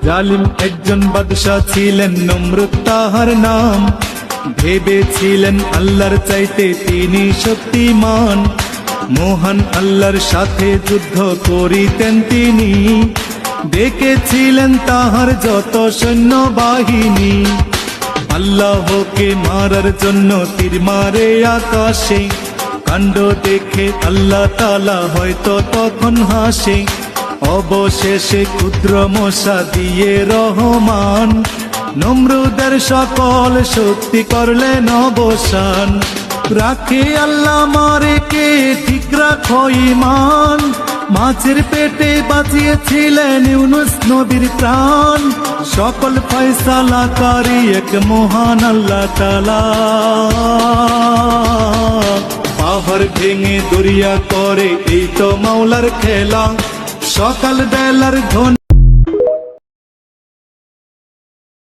জালিম একজন বাদশা ছিলেন, নমরুদ তাহার নাম। ভেবেছিলেন আল্লাহর চাইতে তিনি শক্তিমান, মহান আল্লাহর সাথে যুদ্ধ করিতেন তিনি। ডেকেছিলেন তাহার যত সৈন্যবাহিনী, আল্লাহকে মারার জন্য তীর মারে আকাশে। কাণ্ড দেখে আল্লাহ তাআলা হয়তো তখন হাসে, অবশেষে ক্ষুদ্র মশা দিয়ে রহমান নমরুদের সকল শক্তি করলেন অবসান। রাখে আল্লাহ মারে কে, ঠিক রাখো ঈমান। মাছের পেটে বাঁচিয়েছিলেন ইউনুস নবীর প্রাণ, সকল ফয়সালাকারী এক মহান আল্লাহ তাআলা। পাহাড় ভেঙে দরিয়া করে এই তো মাওলার খেলা, সকাল বেলার ঘন